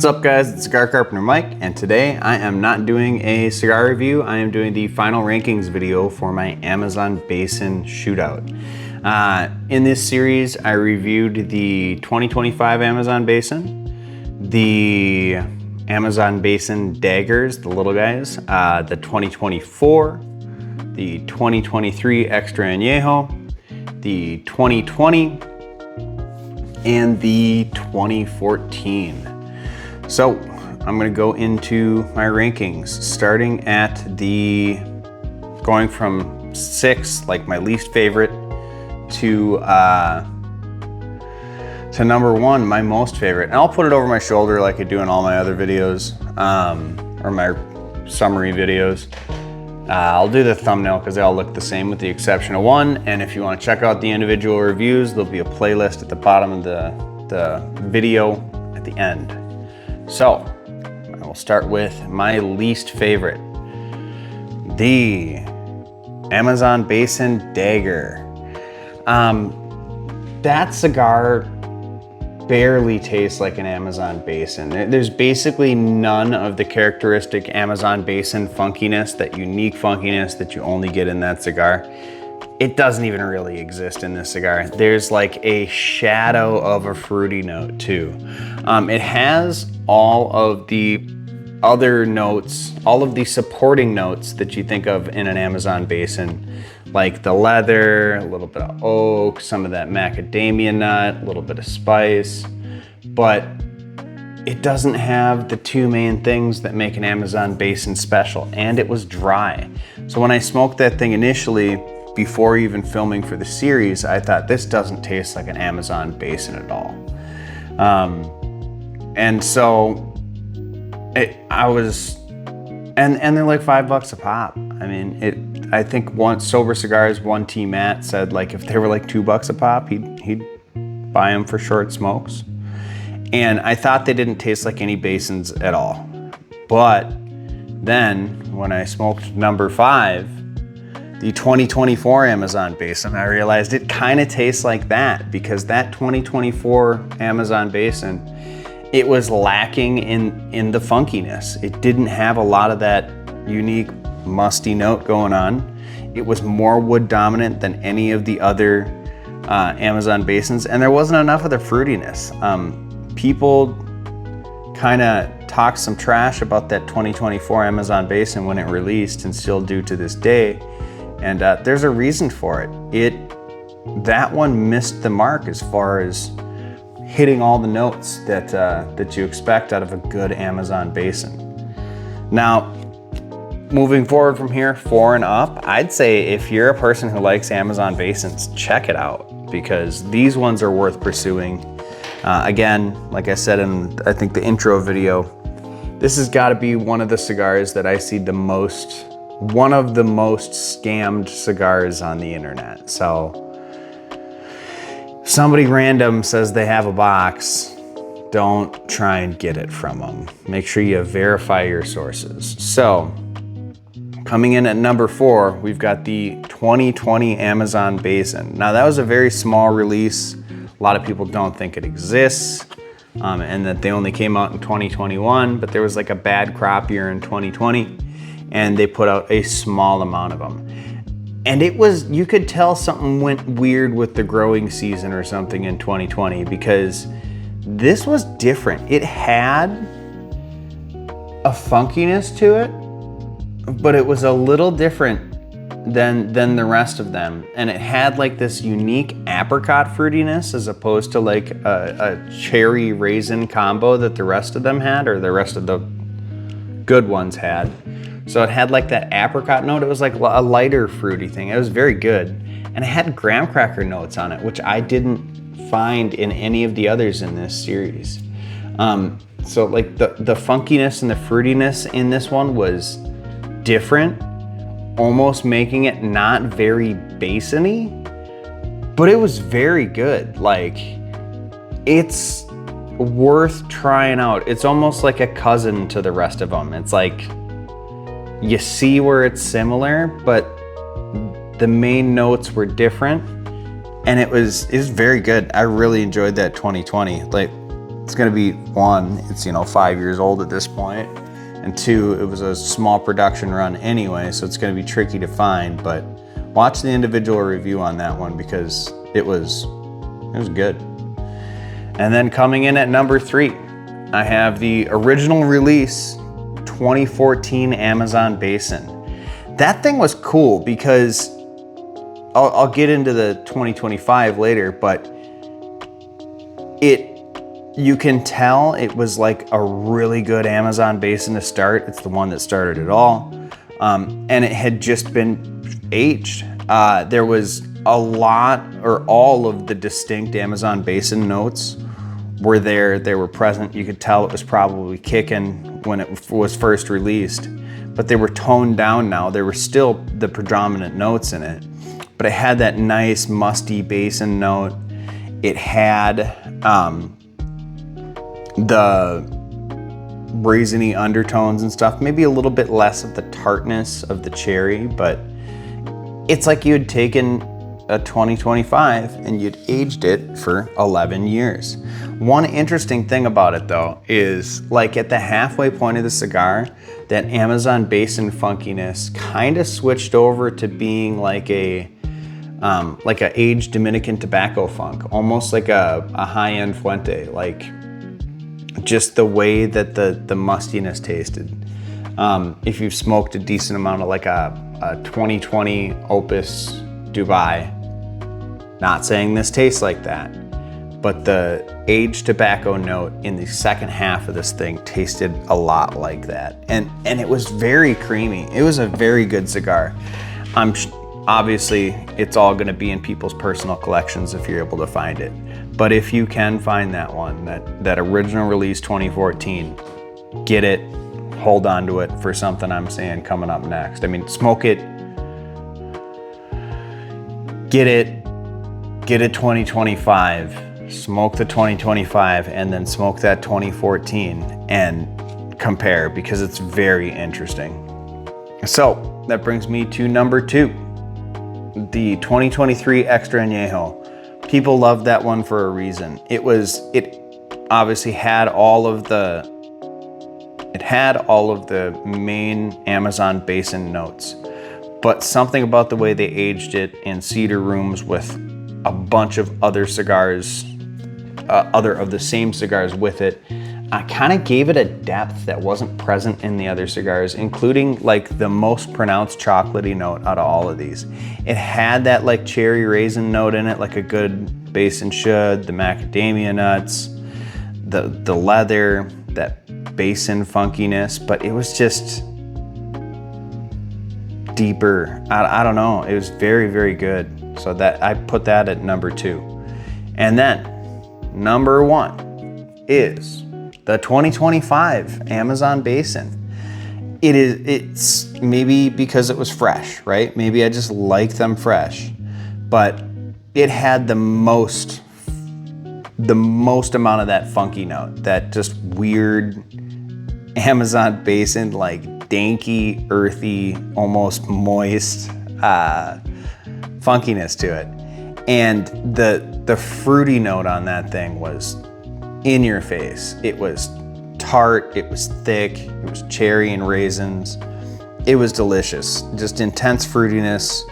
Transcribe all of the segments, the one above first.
up guys, it's Cigar Carpenter Mike, and today I am not doing a cigar review. I am doing the final rankings video for my Amazon Basin shootout. In this series, I reviewed the 2025 Amazon Basin, the Amazon Basin Daggers, the little guys, the 2024, the 2023 Extrajo, the 2020, and the 2014. So I'm gonna go into my rankings, starting at going from 6, like my least favorite, to number 1, my most favorite. And I'll put it over my shoulder like I do in all my other videos, or my summary videos. I'll do the thumbnail because they all look the same with the exception of one. And if you want to check out the individual reviews, there'll be a playlist at the bottom of the video at the end. So I will start with my least favorite, the Amazon Basin Dagger. That cigar barely tastes like an Amazon Basin. There's basically none of the characteristic Amazon Basin funkiness, that unique funkiness that you only get in that cigar. It doesn't even really exist in this cigar. There's like a shadow of a fruity note too. It has all of the other notes, all of the supporting notes that you think of in an Amazon Basin, like the leather, a little bit of oak, some of that macadamia nut, a little bit of spice, but it doesn't have the two main things that make an Amazon Basin special, and it was dry. So when I smoked that thing initially, before even filming for the series, I thought this doesn't taste like an Amazon Basin at all. And so and they're like $5 a pop. I mean, I think Sober Cigars, one T Matt said like if they were like $2 a pop, he'd buy them for short smokes. And I thought they didn't taste like any Basins at all. But then when I smoked number 5, the 2024 Amazon Basin, I realized it kind of tastes like that, because that 2024 Amazon Basin, it was lacking in the funkiness. It didn't have a lot of that unique musty note going on. It was more wood dominant than any of the other Amazon Basins, and there wasn't enough of the fruitiness. People kind of talked some trash about that 2024 Amazon Basin when it released, and still do to this day. And there's a reason for it. That one missed the mark as far as hitting all the notes that you expect out of a good Amazon Basin. Now, moving forward from here, 4 and up, I'd say if you're a person who likes Amazon Basins, check it out, because these ones are worth pursuing. Again, like I said in I think the intro video, this has got to be one of the cigars that I see one of the most scammed cigars on the internet. So if somebody random says they have a box, don't try and get it from them. Make sure you verify your sources. So coming in at number 4, we've got the 2020 Amazon Basin. Now that was a very small release. A lot of people don't think it exists, and that they only came out in 2021, but there was like a bad crop year in 2020. And they put out a small amount of them. And you could tell something went weird with the growing season or something in 2020, because this was different. It had a funkiness to it, but it was a little different than the rest of them. And it had like this unique apricot fruitiness as opposed to like a cherry raisin combo that the rest of them had, or the rest of the good ones had. So it had like that apricot note. It was like a lighter fruity thing. It was very good. And it had graham cracker notes on it, which I didn't find in any of the others in this series. So like the funkiness and the fruitiness in this one was different, almost making it not very basin-y, but it was very good. Like, it's worth trying out. It's almost like a cousin to the rest of them. It's like, you see where it's similar, but the main notes were different, and it was very good. I really enjoyed that 2020. Like, it's gonna be, one, it's, you know, 5 years old at this point, and two, it was a small production run anyway, so it's gonna be tricky to find, but watch the individual review on that one because it was good. And then coming in at number 3, I have the original release 2014 Amazon Basin. That thing was cool because I'll get into the 2025 later, but you can tell it was like a really good Amazon Basin to start. It's the one that started it all. And it had just been aged. There was a lot, or all of the distinct Amazon Basin notes were there. They were present. You could tell it was probably kicking when it was first released, but they were toned down now. There were still the predominant notes in it, but it had that nice musty Basin note. It had the raisiny undertones and stuff, maybe a little bit less of the tartness of the cherry, but it's like you had taken a 2025 and you'd aged it for 11 years. One interesting thing about it though is, like, at the halfway point of the cigar, that Amazon Basin funkiness kind of switched over to being like a aged Dominican tobacco funk, almost like a high-end Fuente, like just the way that the mustiness tasted. If you've smoked a decent amount of like a 2020 Opus Dubai, not saying this tastes like that, but the aged tobacco note in the second half of this thing tasted a lot like that. And it was very creamy. It was a very good cigar. Obviously, it's all gonna be in people's personal collections if you're able to find it. But if you can find that one, that original release 2014, get it, hold on to it for something I'm saying coming up next. I mean, smoke it, get it 2025, smoke the 2025, and then smoke that 2014 and compare, because it's very interesting. So that brings me to number 2, the 2023 Extra Añejo. People loved that one for a reason. It obviously had all of the main Amazon Basin notes, but something about the way they aged it in cedar rooms with a bunch of other cigars, other of the same cigars with it, kind of gave it a depth that wasn't present in the other cigars, including like the most pronounced chocolatey note out of all of these. It had that like cherry raisin note in it, like a good Basin should, the macadamia nuts, the leather, that Basin funkiness, but it was just deeper. I don't know. It was very, very good. So that I put that at number 2. And then number 1 is the 2025 Amazon Basin. It's maybe because it was fresh, right? Maybe I just like them fresh, but it had the most amount of that funky note, that just weird Amazon Basin, like danky, earthy, almost moist funkiness to it. And the fruity note on that thing was in your face. It was tart, it was thick, it was cherry and raisins. It was delicious, just intense fruitiness.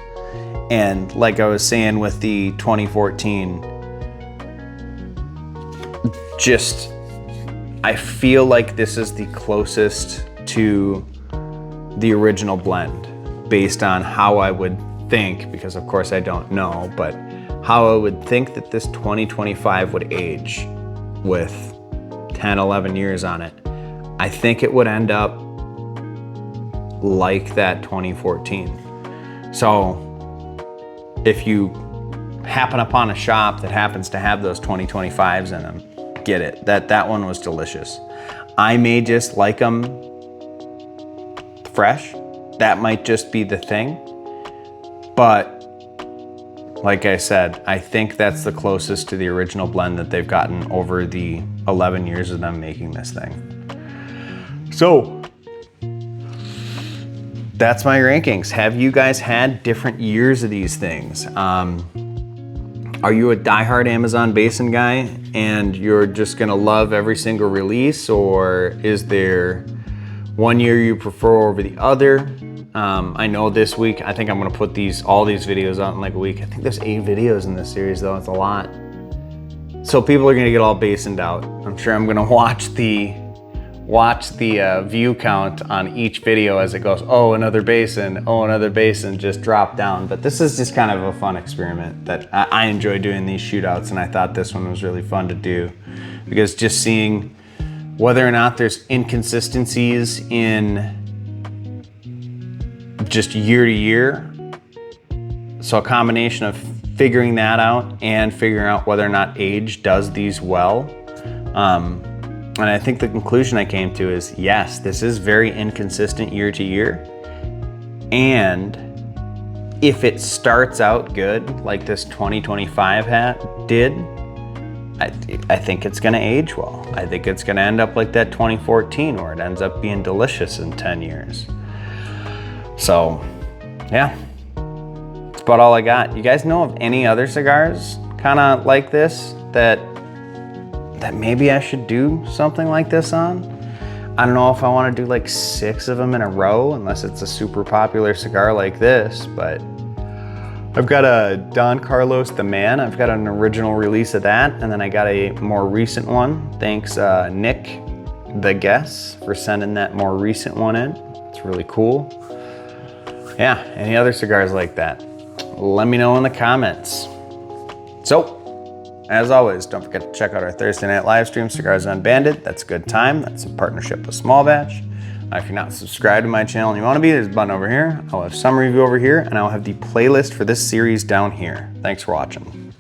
And like I was saying with the 2014, just, I feel like this is the closest to the original blend based on how I would think, because of course I don't know, but how I would think that this 2025 would age with 10, 11 years on it. I think it would end up like that 2014. So if you happen upon a shop that happens to have those 2025s in them, get it. That one was delicious. I may just like them fresh. That might just be the thing. But like I said, I think that's the closest to the original blend that they've gotten over the 11 years of them making this thing. So that's my rankings. Have you guys had different years of these things? Are you a diehard Amazon Basin guy and you're just gonna love every single release, or is there one year you prefer over the other? I know this week, I think I'm gonna put all these videos out in like a week. I think there's 8 videos in this series though, it's a lot. So people are gonna get all basined out. I'm sure I'm gonna watch the view count on each video as it goes. Oh, another basin, just drop down. But this is just kind of a fun experiment that I enjoy doing these shootouts, and I thought this one was really fun to do, because just seeing whether or not there's inconsistencies in just year to year. So a combination of figuring that out and figuring out whether or not age does these well. And I think the conclusion I came to is, yes, this is very inconsistent year to year. And if it starts out good, like this 2025 hat did, I think it's gonna age well. I think it's gonna end up like that 2014, where it ends up being delicious in 10 years. So, yeah, that's about all I got. You guys know of any other cigars kind of like this that maybe I should do something like this on? I don't know if I want to do like 6 of them in a row, unless it's a super popular cigar like this, but I've got a Don Carlos the Man. I've got an original release of that, and then I got a more recent one. Thanks Nick the Guess for sending that more recent one in. It's really cool. Yeah, any other cigars like that? Let me know in the comments. So, as always, don't forget to check out our Thursday night live stream, Cigars Unbanded. That's a good time. That's a partnership with Small Batch. If you're not subscribed to my channel and you want to be, there's a button over here. I'll have some review over here, and I'll have the playlist for this series down here. Thanks for watching.